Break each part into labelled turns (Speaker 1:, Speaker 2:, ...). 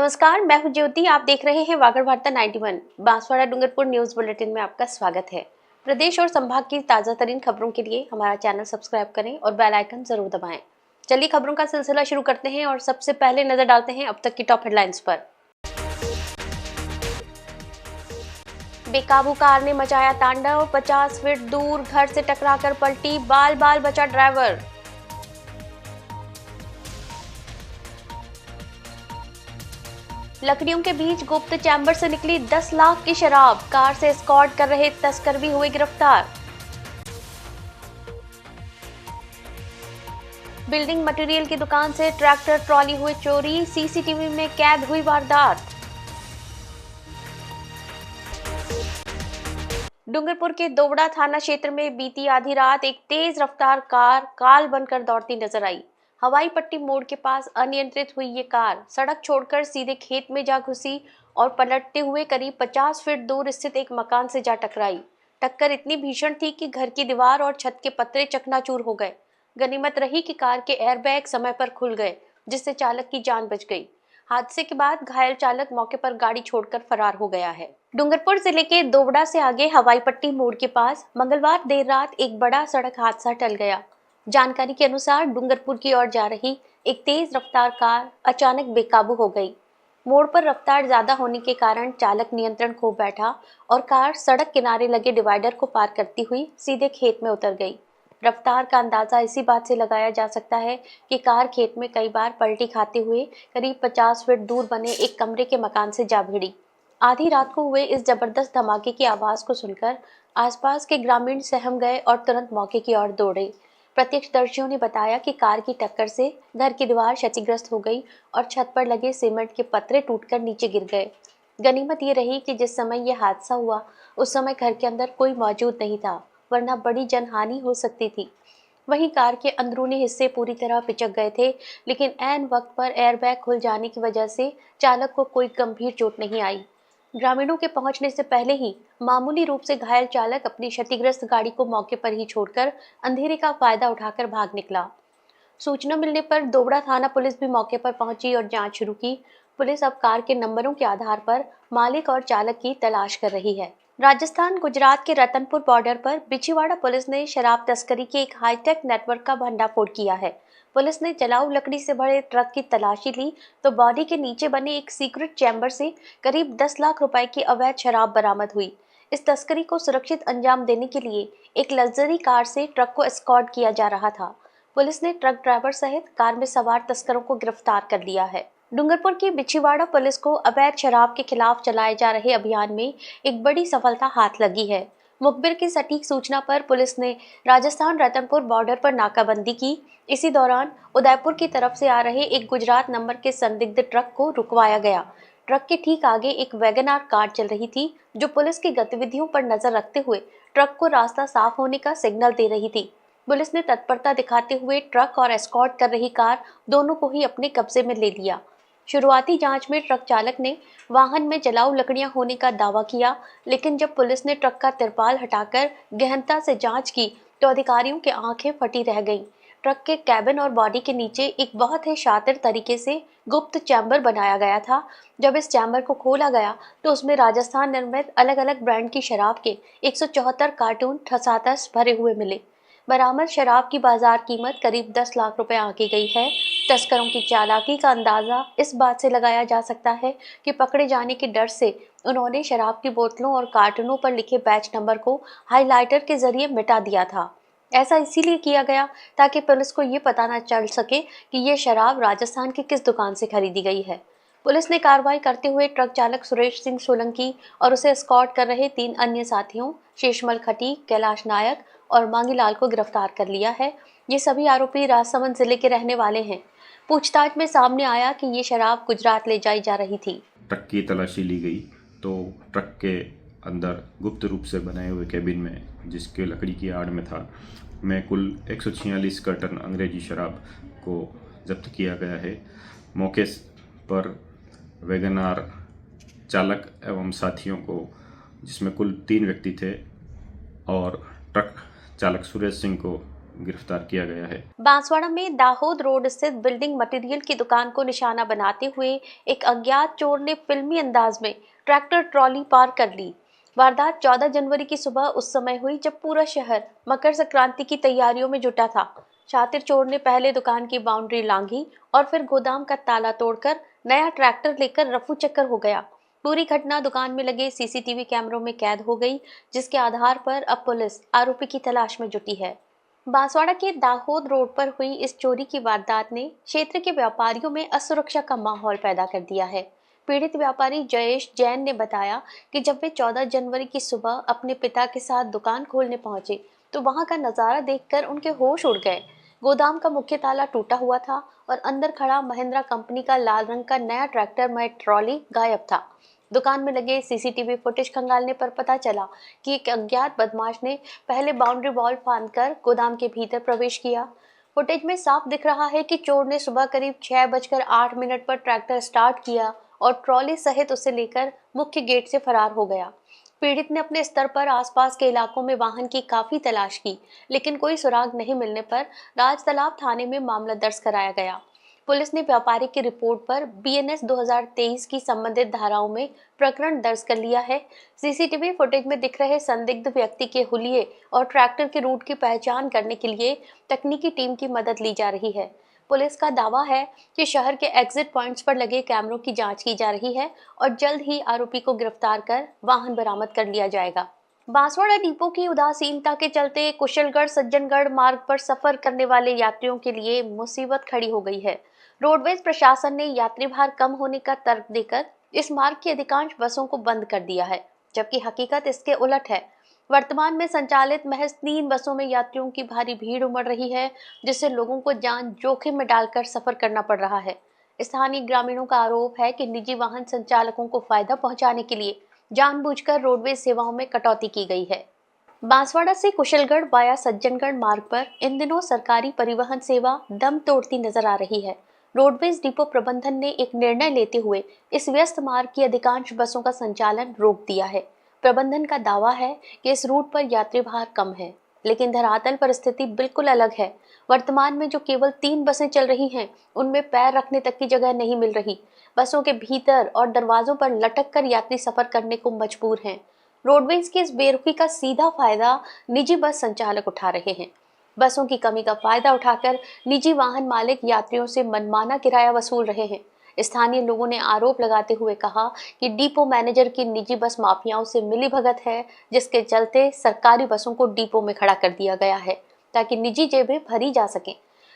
Speaker 1: नमस्कार, मैं हूं ज्योति। आप देख रहे हैं वागड़ वार्ता 91 बांसवाड़ा डूंगरपुर न्यूज बुलेटिन में आपका स्वागत है। प्रदेश और संभाग की ताजा तरीन खबरों के लिए हमारा चैनल सब्सक्राइब करें और बेल आइकन जरूर दबाएं। चलिए खबरों का सिलसिला शुरू करते हैं और सबसे पहले नजर डालते हैं अब तक की टॉप हेडलाइंस पर। बेकाबू कार ने मचाया तांडव, 50 फीट दूर घर से टकराकर पलटी, बाल बाल बचा ड्राइवर। लकड़ियों के बीच गुप्त चैम्बर से निकली 10 लाख की शराब, कार से एस्कॉर्ट कर रहे तस्कर भी हुए गिरफ्तार। बिल्डिंग मटेरियल की दुकान से ट्रैक्टर ट्रॉली हुए चोरी, सीसीटीवी में कैद हुई वारदात। डूंगरपुर के दोवड़ा थाना क्षेत्र में बीती आधी रात एक तेज रफ्तार कार काल बनकर दौड़ती नजर आई। हवाई पट्टी मोड़ के पास अनियंत्रित हुई ये कार सड़क छोड़कर सीधे खेत में जा घुसी और पलटते हुए करीब 50 फीट दूर स्थित एक मकान से जा टकराई। टक्कर इतनी भीषण थी कि घर की दीवार और छत के पतरे चकनाचूर हो गए। गनीमत रही कि कार के एयरबैग समय पर खुल गए, जिससे चालक की जान बच गई। हादसे के बाद घायल चालक मौके पर गाड़ी छोड़कर फरार हो गया है। डूंगरपुर जिले के दोवड़ा से आगे हवाई पट्टी मोड़ के पास मंगलवार देर रात एक बड़ा सड़क हादसा टल गया। जानकारी के अनुसार डूंगरपुर की ओर जा रही एक तेज रफ्तार कार अचानक बेकाबू हो गई। मोड़ पर रफ्तार ज्यादा होने के कारण चालक नियंत्रण खो बैठा और कार सड़क किनारे लगे डिवाइडर को पार करती हुई सीधे खेत में उतर गई। रफ्तार का अंदाजा इसी बात से लगाया जा सकता है कि कार खेत में कई बार पलटी खाते हुए करीब 50 फीट दूर बने एक कमरे के मकान से जा भिड़ी। आधी रात को हुए इस जबरदस्त धमाके की आवाज को सुनकर आसपास के ग्रामीण सहम गए और तुरंत मौके की ओर दौड़े। प्रत्यक्षदर्शियों ने बताया कि कार की टक्कर से घर की दीवार क्षतिग्रस्त हो गई और छत पर लगे सीमेंट के पतरे टूटकर नीचे गिर गए। गनीमत ये रही कि जिस समय यह हादसा हुआ उस समय घर के अंदर कोई मौजूद नहीं था, वरना बड़ी जनहानि हो सकती थी। वहीं कार के अंदरूनी हिस्से पूरी तरह पिचक गए थे, लेकिन ऐन वक्त पर एयरबैग खुल जाने की वजह से चालक को कोई गंभीर चोट नहीं आई। ग्रामीणों के पहुंचने से पहले ही मामूली रूप से घायल चालक अपनी क्षतिग्रस्त गाड़ी को मौके पर ही छोड़कर अंधेरे का फायदा उठाकर भाग निकला। सूचना मिलने पर दोवड़ा थाना पुलिस भी मौके पर पहुंची और जांच शुरू की। पुलिस अब कार के नंबरों के आधार पर मालिक और चालक की तलाश कर रही है। राजस्थान गुजरात के रतनपुर बॉर्डर पर बिछीवाड़ा पुलिस ने शराब तस्करी के एक हाईटेक नेटवर्क का भंडाफोड़ किया है। पुलिस ने जलाऊ लकड़ी से भरे ट्रक की तलाशी ली तो बॉडी के नीचे बने एक सीक्रेट चैम्बर से करीब 10 लाख रुपए की अवैध शराब बरामद हुई। इस तस्करी को सुरक्षित अंजाम देने के लिए एक लग्जरी कार से ट्रक को एस्कॉर्ट किया जा रहा था। पुलिस ने ट्रक ड्राइवर सहित कार में सवार तस्करों को गिरफ्तार कर लिया है। डूंगरपुर की बिछीवाड़ा पुलिस को अवैध शराब के खिलाफ चलाए जा रहे अभियान में एक बड़ी सफलता हाथ लगी है। मुखबिर की सटीक सूचना पर पुलिस ने राजस्थान रतनपुर बॉर्डर पर नाकाबंदी की। इसी दौरान उदयपुर की तरफ से आ रहे एक गुजरात नंबर के संदिग्ध ट्रक को रुकवाया गया। ट्रक के ठीक आगे एक वैगनआर कार चल रही थी, जो पुलिस की गतिविधियों पर नजर रखते हुए ट्रक को रास्ता साफ होने का सिग्नल दे रही थी। पुलिस ने तत्परता दिखाते हुए ट्रक और एस्कॉर्ट कर रही कार दोनों को ही अपने कब्जे में ले लिया। शुरुआती जांच में ट्रक चालक ने वाहन में जलाऊ लकड़ियां होने का दावा किया, लेकिन जब पुलिस ने ट्रक का तिरपाल हटाकर गहनता से जांच की तो अधिकारियों की आंखें फटी रह गईं। ट्रक के कैबिन और बॉडी के नीचे एक बहुत ही शातिर तरीके से गुप्त चैम्बर बनाया गया था। जब इस चैम्बर को खोला गया तो उसमें राजस्थान निर्मित अलग अलग ब्रांड की शराब के 174 कार्टून ठसाठस भरे हुए मिले। बरामद शराब की बाजार कीमत करीब 10 लाख रुपए आंकी गई है। तस्करों की चालाकी का अंदाजा इस बात से लगाया जा सकता है कि पकड़े जाने के डर से उन्होंने शराब की बोतलों और कार्टूनों पर लिखे बैच नंबर को हाइलाइटर के जरिए मिटा दिया था। ऐसा इसीलिए किया गया ताकि पुलिस को ये पता न चल सके कि ये शराब राजस्थान की किस दुकान से खरीदी गई है। पुलिस ने कार्रवाई करते हुए ट्रक चालक सुरेश सिंह सोलंकी और उसे एस्कॉर्ट कर रहे 3 अन्य साथियों शेषमल खटी, कैलाश नायक और मांगीलाल को गिरफ्तार कर लिया है। ये सभी आरोपी राजसमंद जिले के रहने वाले हैं। पूछताछ में सामने आया कि ये शराब गुजरात ले जाई जा रही थी।
Speaker 2: ट्रक की तलाशी ली गई तो ट्रक के अंदर गुप्त रूप से बनाए हुए कैबिन में, जिसके लकड़ी की आड़ में था, में कुल 146 कार्टन अंग्रेजी शराब को जब्त किया गया है। मौके पर वैगनआर चालक एवं साथियों को, जिसमें कुल 3 व्यक्ति थे, और ट्रक चालक सुरेश सिंह को गिरफ्तार किया गया है।
Speaker 1: बांसवाड़ा में दाहोद रोड स्थित बिल्डिंग मटेरियल की दुकान को निशाना बनाते हुए एक अज्ञात चोर ने फिल्मी अंदाज में ट्रैक्टर ट्रॉली पार कर ली। वारदात 14 जनवरी की सुबह उस समय हुई जब पूरा शहर मकर संक्रांति की तैयारियों में जुटा था। शातिर चोर ने पहले दुकान की बाउंड्री लांघी और फिर गोदाम का ताला तोड़कर नया ट्रैक्टर लेकर रफू चक्कर हो गया। पूरी घटना दुकान में लगे सीसीटीवी कैमरों में कैद हो गई, जिसके आधार पर अब पुलिस आरोपी की तलाश में जुटी है। बांसवाड़ा के दाहोद रोड पर हुई इस चोरी की वारदात ने क्षेत्र के व्यापारियों में असुरक्षा का माहौल पैदा कर दिया है। पीड़ित व्यापारी जयेश जैन ने बताया कि जब वे 14 जनवरी की सुबह अपने पिता के साथ दुकान खोलने पहुंचे तो वहां का नजारा देखकर उनके होश उड़ गए। गोदाम का मुख्य ताला टूटा हुआ था और अंदर खड़ा महिंद्रा कंपनी का लाल रंग का नया ट्रैक्टर में ट्रॉली गायब था। दुकान में लगे सीसीटीवी फुटेज खंगालने पर पता चला कि एक अज्ञात बदमाश ने पहले बाउंड्री वॉल फांदकर गोदाम के भीतर प्रवेश किया। फुटेज में साफ दिख रहा है कि चोर ने सुबह करीब 6:08 पर ट्रैक्टर स्टार्ट किया और ट्रॉली सहित उसे लेकर मुख्य गेट से फरार हो गया। पीड़ित ने अपने स्तर पर आसपास के इलाकों में वाहन की काफी तलाश की, लेकिन कोई सुराग नहीं मिलने पर राजतालाब थाने में मामला दर्ज कराया गया। पुलिस ने व्यापारी की रिपोर्ट पर बीएनएस 2023 की संबंधित धाराओं में प्रकरण दर्ज कर लिया है। सीसीटीवी फुटेज में दिख रहे संदिग्ध व्यक्ति के हुलिये और ट्रैक्टर के रूट की पहचान करने के लिए तकनीकी टीम की मदद ली जा रही है। पुलिस का दावा है कि शहर के एग्जिट पॉइंट्स पर लगे कैमरों की जांच की जा रही है और जल्द ही आरोपी को गिरफ्तार कर वाहन बरामद कर लिया जाएगा। बांसवाड़ा डिपो की उदासीनता के चलते कुशलगढ़ सज्जनगढ़ मार्ग पर सफर करने वाले यात्रियों के लिए मुसीबत खड़ी हो गई है। रोडवेज प्रशासन ने यात्री भार कम होने का तर्क देकर इस मार्ग की अधिकांश बसों को बंद कर दिया है, जबकि हकीकत इसके उलट है। वर्तमान में संचालित महज 3 बसों में यात्रियों की भारी भीड़ उमड़ रही है, जिससे लोगों को जान जोखिम में डालकर सफर करना पड़ रहा है। स्थानीय ग्रामीणों का आरोप है कि निजी वाहन संचालकों को फायदा पहुंचाने के लिए जानबूझकर रोडवेज सेवाओं में कटौती की गई है। बांसवाड़ा से कुशलगढ़ वाया सज्जनगढ़ मार्ग पर इन दिनों सरकारी परिवहन सेवा दम तोड़ती नजर आ रही है। रोडवेज डिपो प्रबंधन ने एक निर्णय लेते हुए इस व्यस्त मार्ग की अधिकांश बसों का संचालन रोक दिया है। प्रबंधन का दावा है कि इस रूट पर यात्री भार कम है, लेकिन धरातल पर स्थिति बिल्कुल अलग है। वर्तमान में जो केवल 3 बसें चल रही हैं, उनमें पैर रखने तक की जगह नहीं मिल रही। बसों के भीतर और दरवाजों पर लटक कर यात्री सफर करने को मजबूर हैं। रोडवेज की इस बेरुखी का सीधा फायदा निजी बस संचालक उठा रहे हैं। बसों की कमी का फायदा उठाकर निजी वाहन मालिक यात्रियों से मनमाना किराया वसूल रहे हैं। स्थानीय लोगों ने आरोप लगाते हुए कहा कि डिपो मैनेजर की निजी बस माफियाओं से मिलीभगत है, जिसके चलते सरकारी बसों को डिपो में खड़ा कर दिया गया है ताकि निजी जेबें भरी जा सकें।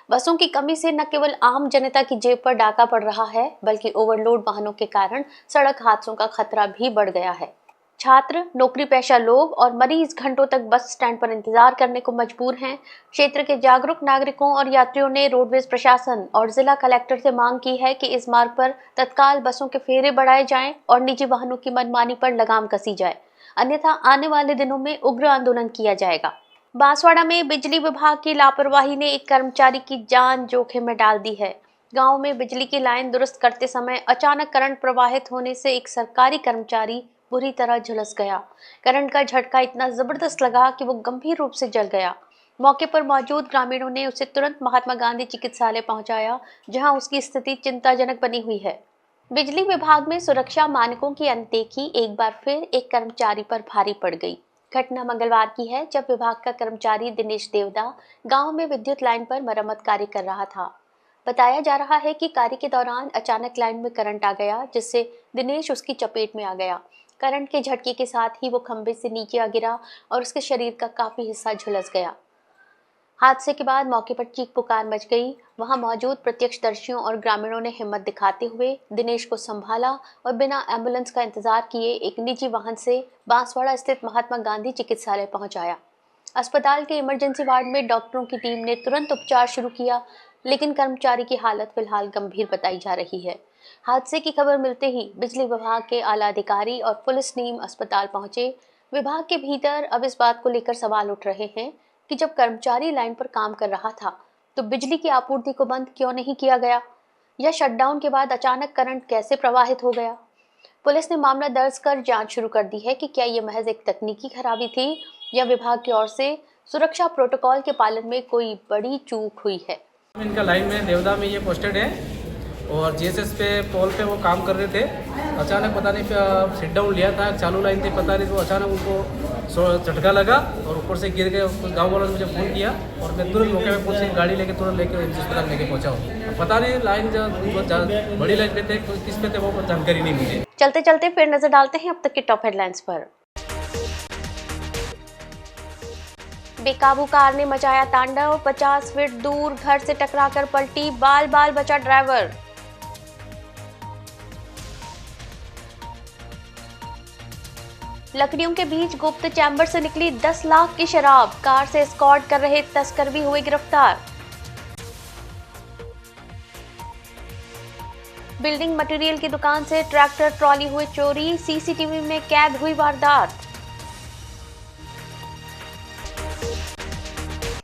Speaker 1: बसों की कमी से न केवल आम जनता की जेब पर डाका पड़ रहा है, बल्कि ओवरलोड वाहनों के कारण सड़क हादसों का खतरा भी बढ़ गया है। छात्र, नौकरी पेशा लोग और मरीज घंटों तक बस स्टैंड पर इंतजार करने को मजबूर हैं। क्षेत्र के जागरूक नागरिकों और यात्रियों ने रोडवेज प्रशासन और जिला कलेक्टर से मांग की है कि इस मार्ग पर तत्काल बसों के फेरे बढ़ाए जाएं और निजी वाहनों की मनमानी पर लगाम कसी जाए, अन्यथा आने वाले दिनों में उग्र आंदोलन किया जाएगा। बांसवाड़ा में बिजली विभाग की लापरवाही ने एक कर्मचारी की जान जोखिम में डाल दी है। गांव में बिजली की लाइन दुरुस्त करते समय अचानक करंट प्रवाहित होने से एक सरकारी कर्मचारी बुरी तरह झुलस गया। करंट का झटका इतना जबरदस्त लगा कि वो गंभीर रूप से जल गया। मौके पर मौजूद ग्रामीणों ने उसे तुरंत महात्मा गांधी चिकित्सालय पहुंचाया, जहां उसकी स्थिति चिंताजनक बनी हुई है। बिजली विभाग में सुरक्षा मानकों की अनदेखी एक बार फिर एक कर्मचारी पर भारी पड़ गई। घटना मंगलवार की है, जब विभाग का कर्मचारी दिनेश देवदा गांव में विद्युत लाइन पर मरम्मत कार्य कर रहा था। बताया जा रहा है कि कार्य के दौरान अचानक लाइन में करंट आ गया, जिससे दिनेश उसकी चपेट में आ गया। करंट के झटके के साथ ही वो खंभे से नीचे आ गिरा और उसके शरीर का काफी हिस्सा झुलस गया। हादसे के बाद मौके पर चीख पुकार मच गई। वहां मौजूद प्रत्यक्षदर्शियों और ग्रामीणों ने हिम्मत दिखाते हुए दिनेश को संभाला और बिना एम्बुलेंस का इंतजार किए एक निजी वाहन से बांसवाड़ा स्थित महात्मा गांधी चिकित्सालय पहुंचाया। अस्पताल के इमरजेंसी वार्ड में डॉक्टरों की टीम ने तुरंत उपचार शुरू किया, लेकिन कर्मचारी की हालत फिलहाल गंभीर बताई जा रही है। हादसे की खबर मिलते ही बिजली विभाग के आला अधिकारी और पुलिस टीम अस्पताल पहुंचे। विभाग के भीतर अब इस बात को लेकर सवाल उठ रहे हैं कि जब कर्मचारी लाइन पर काम कर रहा था तो बिजली की आपूर्ति को बंद क्यों नहीं किया गया, या शटडाउन के बाद अचानक करंट कैसे प्रवाहित हो गया। पुलिस ने मामला दर्ज कर जांच शुरू कर दी है कि क्या ये महज एक तकनीकी खराबी थी या विभाग की ओर से सुरक्षा प्रोटोकॉल के पालन में कोई बड़ी चूक हुई है।
Speaker 3: इनका लाइन में देवदा में ये पोस्टेड है और जीएसएस पे पोल पे वो काम कर रहे थे। अचानक पता नहीं सिट डाउन लिया था, चालू लाइन थी, पता नहीं तो अचानक उनको झटका लगा और ऊपर से गिर गए। कुछ गाँव वालों ने मुझे फ़ोन किया और मैं तुरंत मौके पे पहुंची, गाड़ी लेके तुरंत लेके अस्पताल लेके पहुंचा हूँ। पता नहीं लाइन जो बड़ी लाइन पे थे किस पे थे वो जानकारी नहीं मिली।
Speaker 1: चलते चलते फिर नजर डालते हैं अब तक के टॉप हेडलाइंस पर। बेकाबू कार ने मचाया तांडव, 50 फीट दूर घर से टकराकर पलटी, बाल बाल बचा ड्राइवर। लकड़ियों के बीच गुप्त चैम्बर से निकली 10 लाख की शराब, कार से एस्कॉर्ट कर रहे तस्कर भी हुए गिरफ्तार। बिल्डिंग मटेरियल की दुकान से ट्रैक्टर ट्रॉली हुई चोरी, सीसीटीवी में कैद हुई वारदात।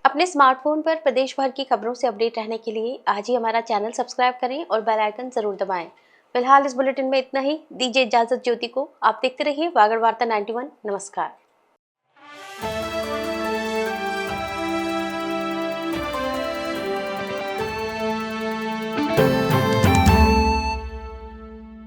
Speaker 1: अपने स्मार्टफोन पर प्रदेश भर की खबरों से अपडेट रहने के लिए आज ही हमारा चैनल सब्सक्राइब करें और बेल आइकन जरूर दबाएं। फिलहाल इस बुलेटिन में इतना ही। दीजिए इजाजत ज्योति को। आप देखते रहिए वागड़ वार्ता 91। नमस्कार।